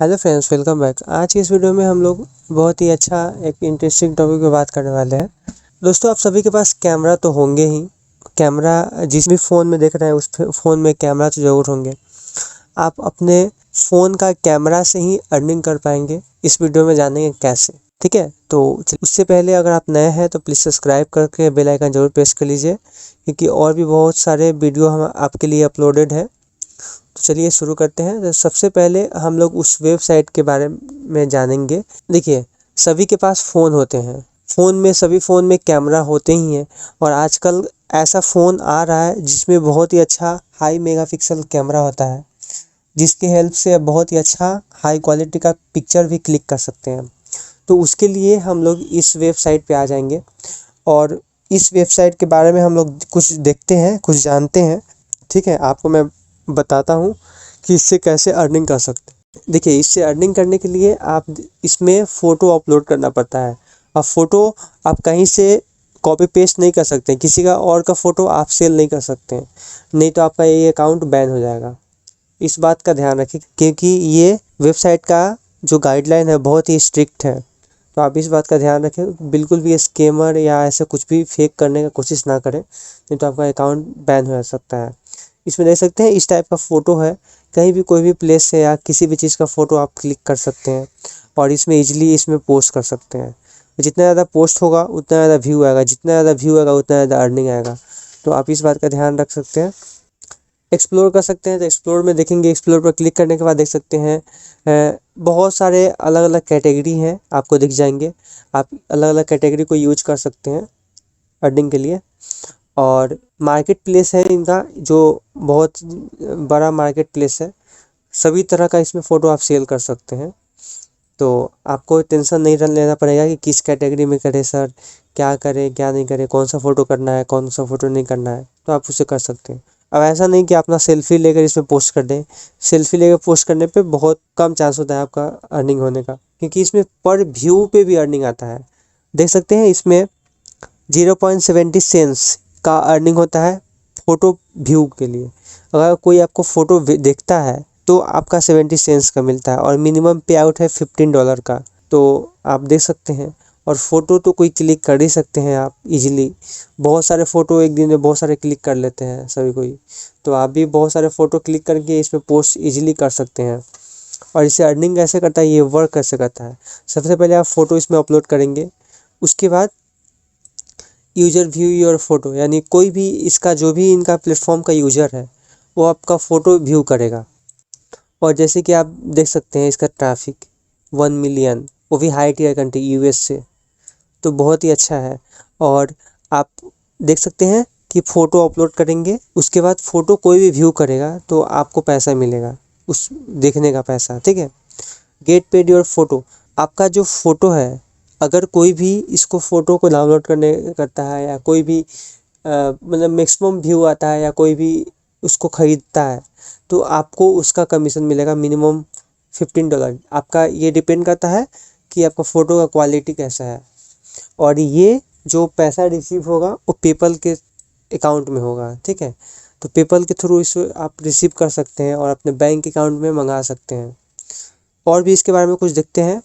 Hello friends, welcome back. आज की इस वीडियो में हम लोग बहुत ही अच्छा एक इंटरेस्टिंग टॉपिक पे बात करने वाले हैं। दोस्तों, आप सभी के पास कैमरा तो होंगे ही। कैमरा जिस भी फ़ोन में देख रहे हैं उस फ़ोन में कैमरा तो ज़रूर होंगे। आप अपने फ़ोन का कैमरा से ही अर्निंग कर पाएंगे। इस वीडियो में जानेंगे कैसे। ठीक है, तो उससे पहले अगर आप नए हैं तो प्लीज़ सब्सक्राइब करके बेल आइकन ज़रूर प्रेस कर लीजिए, क्योंकि और भी बहुत सारे वीडियो हम आपके लिए अपलोडेड है। तो चलिए शुरू करते हैं। तो सबसे पहले हम लोग उस वेबसाइट के बारे में जानेंगे। देखिए, सभी के पास फ़ोन होते हैं। सभी फ़ोन में कैमरा होते ही हैं, और आजकल ऐसा फ़ोन आ रहा है जिसमें बहुत ही अच्छा हाई मेगापिक्सल कैमरा होता है, जिसके हेल्प से बहुत ही अच्छा हाई क्वालिटी का पिक्चर भी क्लिक कर सकते हैं। तो उसके लिए हम लोग इस वेबसाइट पे आ जाएंगे, और इस वेबसाइट के बारे में हम लोग कुछ देखते हैं, कुछ जानते हैं। ठीक है, आपको मैं बताता हूँ कि इससे कैसे अर्निंग कर सकते हैं। देखिए, इससे अर्निंग करने के लिए आप इसमें फ़ोटो अपलोड करना पड़ता है। अब फ़ोटो आप कहीं से कॉपी पेस्ट नहीं कर सकते, किसी का और का फ़ोटो आप सेल नहीं कर सकते हैं, नहीं तो आपका ये अकाउंट बैन हो जाएगा। इस बात का ध्यान रखें, क्योंकि ये वेबसाइट का जो गाइडलाइन है बहुत ही स्ट्रिक्ट है। तो आप इस बात का ध्यान रखें, बिल्कुल भी स्कैमर या ऐसा कुछ भी फेक करने का कोशिश ना करें, नहीं तो आपका अकाउंट बैन हो सकता है। इसमें देख सकते हैं इस टाइप का फ़ोटो है। कहीं भी कोई भी प्लेस से या किसी भी चीज़ का फ़ोटो आप क्लिक कर सकते हैं, और इसमें ईजिली इसमें पोस्ट कर सकते हैं। जितना ज़्यादा पोस्ट होगा उतना ज़्यादा व्यू आएगा, जितना ज़्यादा व्यू आएगा उतना ज़्यादा अर्निंग आएगा। तो आप इस बात का ध्यान रख सकते हैं। एक्सप्लोर कर सकते हैं, तो एक्सप्लोर में देखेंगे, एक्सप्लोर पर क्लिक करने के बाद देख सकते हैं बहुत सारे अलग अलग कैटेगरी हैं, आपको दिख जाएंगे। आप अलग अलग कैटेगरी को यूज कर सकते हैं अर्निंग के लिए। और मार्केट प्लेस है इनका, जो बहुत बड़ा मार्केट प्लेस है। सभी तरह का इसमें फ़ोटो आप सेल कर सकते हैं। तो आपको टेंशन नहीं लेना पड़ेगा कि किस कैटेगरी में करें सर, क्या करें क्या नहीं करें, कौन सा फ़ोटो करना है कौन सा फ़ोटो नहीं करना है, तो आप उसे कर सकते हैं। अब ऐसा नहीं कि अपना सेल्फ़ी लेकर इसमें पोस्ट कर दें। सेल्फ़ी लेकर पोस्ट करने पे बहुत कम चांस होता है आपका अर्निंग होने का, क्योंकि इसमें पर व्यू पे भी अर्निंग आता है। देख सकते हैं इसमें 0.70 सेंस का अर्निंग होता है फ़ोटो व्यू के लिए। अगर कोई आपको फ़ोटो देखता है तो आपका 70 सेंस का मिलता है, और मिनिमम पे आउट है $15 का। तो आप देख सकते हैं। और फ़ोटो तो कोई क्लिक कर ही सकते हैं आप इजीली। बहुत सारे फ़ोटो एक दिन में बहुत सारे क्लिक कर लेते हैं सभी कोई। तो आप भी बहुत सारे फ़ोटो क्लिक करके इसमें पोस्ट इजीली कर सकते हैं। और इससे अर्निंग कैसे करता है, ये वर्क कैसे करता है। सबसे पहले आप फ़ोटो इसमें अपलोड करेंगे, उसके बाद यूज़र व्यू योर फ़ोटो, यानी कोई भी इसका जो भी इनका प्लेटफॉर्म का यूज़र है वो आपका फ़ोटो व्यू करेगा। और जैसे कि आप देख सकते हैं इसका ट्रैफिक 1 मिलियन, वो भी हाई टियर कंट्री यूएस से, तो बहुत ही अच्छा है। और आप देख सकते हैं कि फ़ोटो अपलोड करेंगे, उसके बाद फ़ोटो कोई भी व्यू करेगा तो आपको पैसा मिलेगा, उस देखने का पैसा। ठीक है, गेट पेड योर फ़ोटो, आपका जो फ़ोटो है, अगर कोई भी इसको फ़ोटो को डाउनलोड करने करता है, या कोई भी मतलब मैक्सिमम व्यू आता है, या कोई भी उसको ख़रीदता है, तो आपको उसका कमीशन मिलेगा मिनिमम $15। आपका ये डिपेंड करता है कि आपका फ़ोटो का क्वालिटी कैसा है। और ये जो पैसा रिसीव होगा वो पेपल के अकाउंट में होगा। ठीक है, तो पेपल के थ्रू इसे आप रिसीव कर सकते हैं और अपने बैंक अकाउंट में मंगा सकते हैं। और भी इसके बारे में कुछ देखते हैं।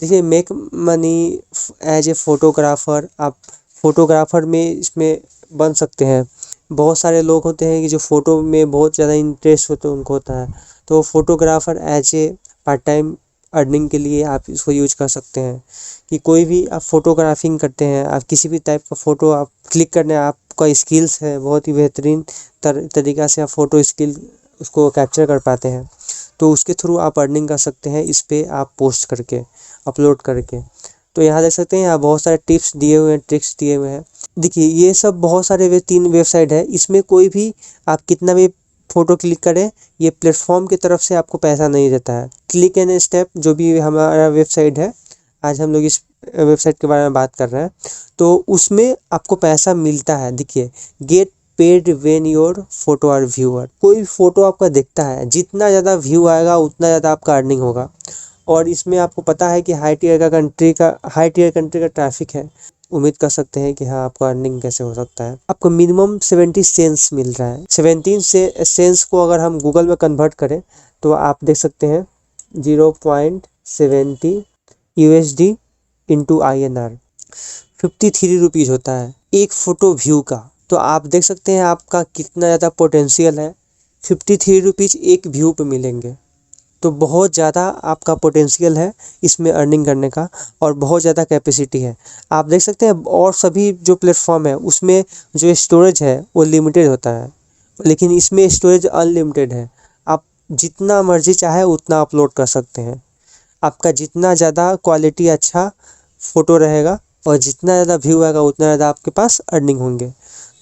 देखिए, make money as a photographer, आप फ़ोटोग्राफ़र में इसमें बन सकते हैं। बहुत सारे लोग होते हैं कि जो फ़ोटो में बहुत ज़्यादा इंटरेस्ट होता है उनको होता है, तो photographer as a part time earning के लिए आप इसको यूज कर सकते हैं। कि कोई भी आप फ़ोटोग्राफिंग करते हैं, आप किसी भी टाइप का फ़ोटो आप क्लिक करने, आपका स्किल्स है बहुत ही बेहतरीन तरीक़ा से आप फ़ोटो स्किल उसको कैप्चर कर पाते हैं, तो उसके थ्रू आप अर्निंग कर सकते हैं इस पे आप पोस्ट करके, अपलोड करके। तो यहाँ देख सकते हैं, यहाँ बहुत सारे टिप्स दिए हुए हैं, ट्रिक्स दिए हुए हैं। देखिए, ये सब बहुत सारे 3 वेबसाइट है, इसमें कोई भी आप कितना भी फ़ोटो क्लिक करें, ये प्लेटफॉर्म की तरफ से आपको पैसा नहीं देता है। क्लिक एंड स्टेप जो भी हमारा वेबसाइट है, आज हम लोग इस वेबसाइट के बारे में बात कर रहे हैं, तो उसमें आपको पैसा मिलता है। देखिए, get paid when your photo are viewer, कोई फ़ोटो आपका दिखता है, जितना ज़्यादा व्यू आएगा उतना ज़्यादा आपका अर्निंग होगा। और इसमें आपको पता है कि हाई टियर कंट्री का ट्रैफिक है, उम्मीद कर सकते हैं कि हाँ, आपका अर्निंग कैसे हो सकता है। आपको मिनिमम 70 सेंस मिल रहा है। 17 से सेंस को अगर हम गूगल में कन्वर्ट करें तो आप देख सकते हैं 0.70 USD इंटू INR 53 रुपीज़ होता है एक फ़ोटो व्यू का। तो आप देख सकते हैं आपका कितना ज़्यादा पोटेंशियल है। 53 रुपीज़ एक व्यू पे मिलेंगे, तो बहुत ज़्यादा आपका पोटेंशियल है इसमें अर्निंग करने का, और बहुत ज़्यादा कैपेसिटी है। आप देख सकते हैं और सभी जो प्लेटफॉर्म है उसमें जो स्टोरेज है वो लिमिटेड होता है, लेकिन इसमें स्टोरेज अनलिमिटेड है। आप जितना मर्जी चाहे उतना अपलोड कर सकते हैं। आपका जितना ज़्यादा क्वालिटी अच्छा फ़ोटो रहेगा और जितना ज़्यादा व्यू आएगा उतना ज़्यादा आपके पास अर्निंग होंगे,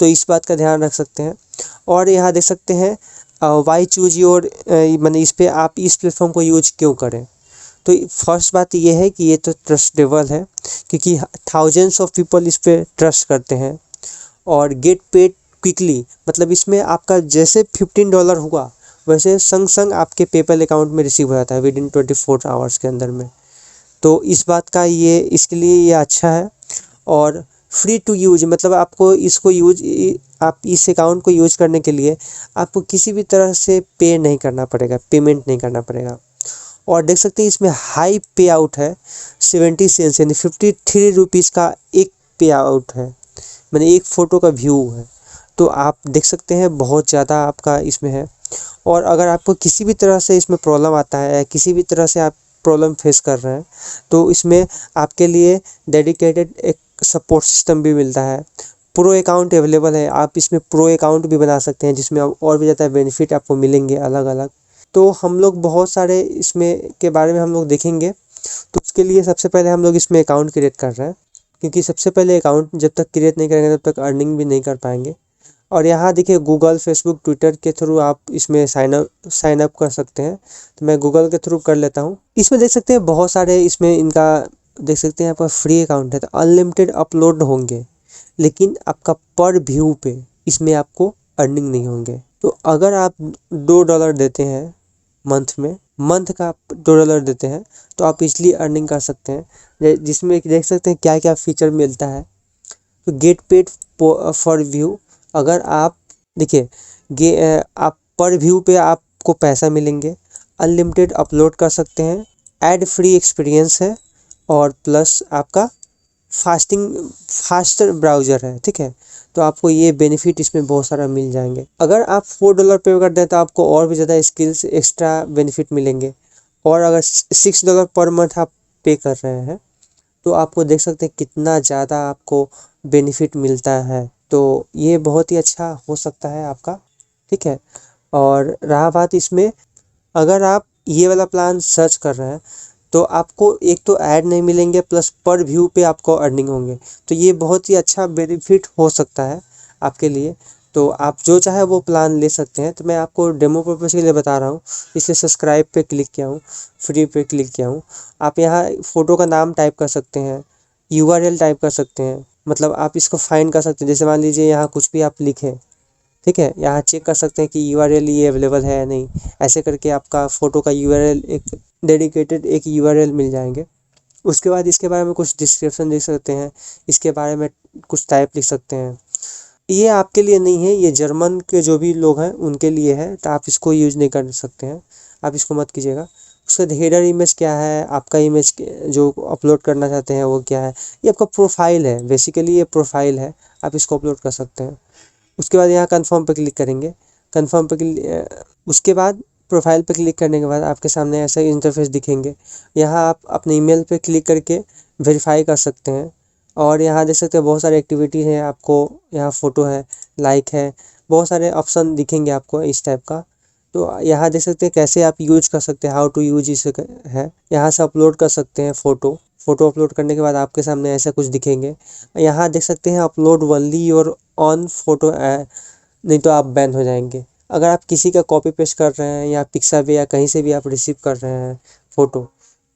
तो इस बात का ध्यान रख सकते हैं। और यहाँ देख सकते हैं वाई चूज योर, मैंने इस पे आप इस प्लेटफॉर्म को यूज क्यों करें। तो फर्स्ट बात ये है कि ये तो ट्रस्टेबल है, क्योंकि थाउजेंड्स ऑफ पीपल इस पे ट्रस्ट करते हैं। और गेट पेड क्विकली, मतलब इसमें आपका जैसे $15 हुआ वैसे संग संग आपके पेपल अकाउंट में रिसीव हो जाता है विद इन 24 आवर्स के अंदर में। तो इस बात का ये इसके लिए ये अच्छा है। और फ्री टू यूज, मतलब आपको इसको आप इस अकाउंट को यूज करने के लिए आपको किसी भी तरह से पे नहीं करना पड़ेगा, पेमेंट नहीं करना पड़ेगा। और देख सकते हैं इसमें हाई पे आउट है 70 सेंट्स, यानी 53 रुपीज़ का एक पे आउट है, मैंने एक फ़ोटो का व्यू है। तो आप देख सकते हैं बहुत ज़्यादा आपका इसमें है। और अगर आपको किसी भी तरह से इसमें प्रॉब्लम आता है, किसी भी तरह से आप प्रॉब्लम फेस कर रहे हैं, तो इसमें आपके लिए डेडिकेटेड एक सपोर्ट सिस्टम भी मिलता है। प्रो अकाउंट अवेलेबल है, आप इसमें प्रो अकाउंट भी बना सकते हैं जिसमें और भी ज़्यादा बेनिफिट आपको मिलेंगे अलग अलग। तो हम लोग बहुत सारे इसमें के बारे में हम लोग देखेंगे। तो उसके लिए सबसे पहले हम लोग इसमें अकाउंट क्रिएट कर रहे हैं, क्योंकि सबसे पहले अकाउंट जब तक क्रिएट नहीं करेंगे तब तक अर्निंग भी नहीं कर पाएंगे। और यहाँ देखिए गूगल, फेसबुक, ट्विटर के थ्रू आप इसमें साइन अप कर सकते हैं। तो मैं गूगल के थ्रू कर लेता हूँ। इसमें देख सकते हैं बहुत सारे इसमें इनका देख सकते हैं आपका फ्री अकाउंट है, तो अनलिमिटेड अपलोड होंगे, लेकिन आपका पर व्यू पे इसमें आपको अर्निंग नहीं होंगे। तो अगर आप $2 देते हैं मंथ का आप $2 देते हैं तो आप इजली अर्निंग कर सकते हैं। जिसमें देख सकते हैं क्या क्या फीचर मिलता है। तो गेट पेड फॉर व्यू, अगर आप देखिए आप पर व्यू पे आपको पैसा मिलेंगे, अनलिमिटेड अपलोड कर सकते हैं, एड फ्री एक्सपीरियंस है, और प्लस आपका फास्टर ब्राउज़र है, ठीक है। तो आपको ये बेनिफिट इसमें बहुत सारा मिल जाएंगे। अगर आप $4 पे कर दें तो आपको और भी ज़्यादा स्किल्स एक्स्ट्रा बेनिफिट मिलेंगे। और अगर $6 पर मंथ आप पे कर रहे हैं तो आपको देख सकते हैं कितना ज़्यादा आपको बेनिफिट मिलता है। तो ये बहुत ही अच्छा हो सकता है आपका, ठीक है। और रहा बात इसमें, अगर आप ये वाला प्लान सर्च कर रहे हैं तो आपको एक तो ऐड नहीं मिलेंगे, प्लस पर व्यू पे आपको अर्निंग होंगे। तो ये बहुत ही अच्छा बेनिफिट हो सकता है आपके लिए। तो आप जो चाहे वो प्लान ले सकते हैं। तो मैं आपको डेमो पर्पज़ के लिए बता रहा हूँ, इसलिए सब्सक्राइब पे क्लिक किया हूँ, फ्री पे क्लिक किया हूँ। आप यहाँ फ़ोटो का नाम टाइप कर सकते हैं, URL टाइप कर सकते हैं, मतलब आप इसको फाइंड कर सकते हैं। जैसे मान लीजिए यहाँ कुछ भी आप लिखें, ठीक है, यहाँ चेक कर सकते हैं कि URL ये अवेलेबल है या नहीं। ऐसे करके आपका फ़ोटो का URL एक डेडिकेटेड एक URL मिल जाएंगे। उसके बाद इसके बारे में कुछ डिस्क्रिप्शन लिख सकते हैं, इसके बारे में कुछ टाइप लिख सकते हैं। ये आपके लिए नहीं है, ये जर्मन के जो भी लोग हैं उनके लिए है, तो आप इसको यूज़ नहीं कर सकते हैं, आप इसको मत कीजिएगा। उसका हेडर इमेज क्या है, आपका इमेज जो अपलोड करना चाहते हैं वो क्या है, ये आपका प्रोफाइल है, बेसिकली ये प्रोफाइल है, आप इसको अपलोड कर सकते हैं। उसके बाद यहाँ कन्फर्म पे क्लिक करेंगे, कन्फर्म पे उसके बाद प्रोफाइल पे क्लिक करने के बाद आपके सामने ऐसा इंटरफेस दिखेंगे। यहाँ आप अपने ईमेल पे क्लिक करके वेरीफाई कर सकते हैं। और यहाँ देख सकते हैं बहुत सारे एक्टिविटी हैं, आपको यहाँ फ़ोटो है, लाइक है, बहुत सारे ऑप्शन दिखेंगे आपको इस टाइप का। तो यहाँ देख सकते हैं कैसे आप यूज कर सकते हैं, हाउ टू यूज इसे है। यहाँ से अपलोड कर सकते हैं फ़ोटो अपलोड करने के बाद आपके सामने ऐसा कुछ दिखेंगे। यहाँ देख सकते हैं upload only your on photo, नहीं तो आप बैन हो जाएंगे। अगर आप किसी का कॉपी पेस्ट कर रहे हैं या पिक्सा पे या कहीं से भी आप रिसीव कर रहे हैं फ़ोटो,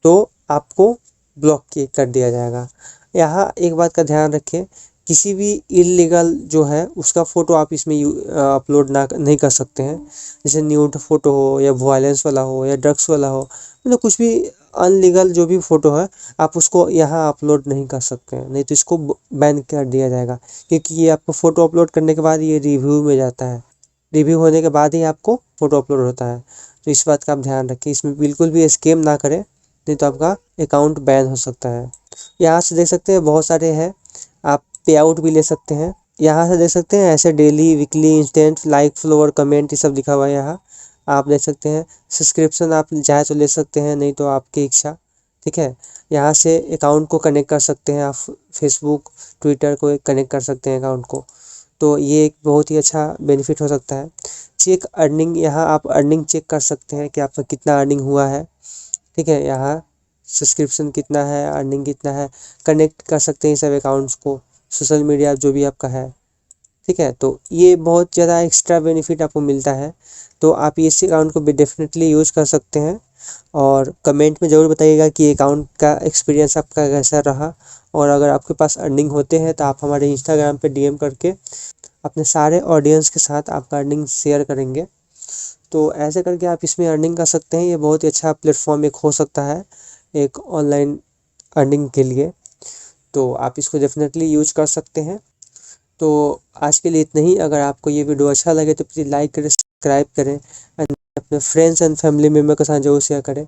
तो आपको ब्लॉक कर दिया जाएगा। यहाँ एक बात का ध्यान रखें, किसी भी इलीगल जो है उसका फ़ोटो आप इसमें अपलोड नहीं कर सकते हैं। जैसे न्यूड फ़ोटो हो या वायलेंस वाला हो या ड्रग्स वाला हो, मतलब कुछ भी अनलीगल जो भी फ़ोटो है आप उसको यहाँ अपलोड नहीं कर सकते हैं, नहीं तो इसको बैन कर दिया जाएगा। क्योंकि ये आपको फ़ोटो अपलोड करने के बाद ये रिव्यू में जाता है, रिव्यू होने के बाद ही आपको फ़ोटो अपलोड होता है। तो इस बात का आप ध्यान रखें, इसमें बिल्कुल भी स्कैम ना करें, नहीं तो आपका अकाउंट बैन हो सकता है। यहाँ से देख सकते हैं बहुत सारे हैं, आप पे आउट भी ले सकते हैं। यहाँ से देख सकते हैं ऐसे daily, weekly, instant, like, follower, comment, ये सब लिखा हुआ है। यहाँ आप देख सकते हैं सब्सक्रिप्शन आप चाहे तो ले सकते हैं, नहीं तो आपकी इच्छा। ठीक है, यहाँ से अकाउंट को कनेक्ट कर सकते हैं आप, फेसबुक, ट्विटर को कनेक्ट कर सकते हैं अकाउंट को। तो ये एक बहुत ही अच्छा बेनिफिट हो सकता है। चेक अर्निंग, यहाँ आप अर्निंग चेक कर सकते हैं कि आपका कितना अर्निंग हुआ है। ठीक है, यहाँ सब्सक्रिप्शन कितना है, अर्निंग कितना है, कनेक्ट कर सकते हैं सब अकाउंट्स को, सोशल मीडिया जो भी आपका है। ठीक है, तो ये बहुत ज़्यादा एक्स्ट्रा बेनिफिट आपको मिलता है, तो आप इस अकाउंट को भी डेफिनेटली यूज़ कर सकते हैं। और कमेंट में ज़रूर बताइएगा कि अकाउंट का एक्सपीरियंस आपका कैसा रहा। और अगर आपके पास अर्निंग होते हैं तो आप हमारे इंस्टाग्राम पे डीएम करके अपने सारे ऑडियंस के साथ आपका अर्निंग शेयर करेंगे। तो ऐसे करके आप इसमें अर्निंग कर सकते हैं। ये बहुत ही अच्छा प्लेटफॉर्म एक हो सकता है एक ऑनलाइन अर्निंग के लिए, तो आप इसको डेफिनेटली यूज कर सकते हैं। तो आज के लिए इतना ही। अगर आपको ये वीडियो अच्छा लगे तो प्लीज़ लाइक करें, सब्सक्राइब करें, एंड अपने फ्रेंड्स एंड फैमिली मेम्बर के साथ जरूर शेयर करें।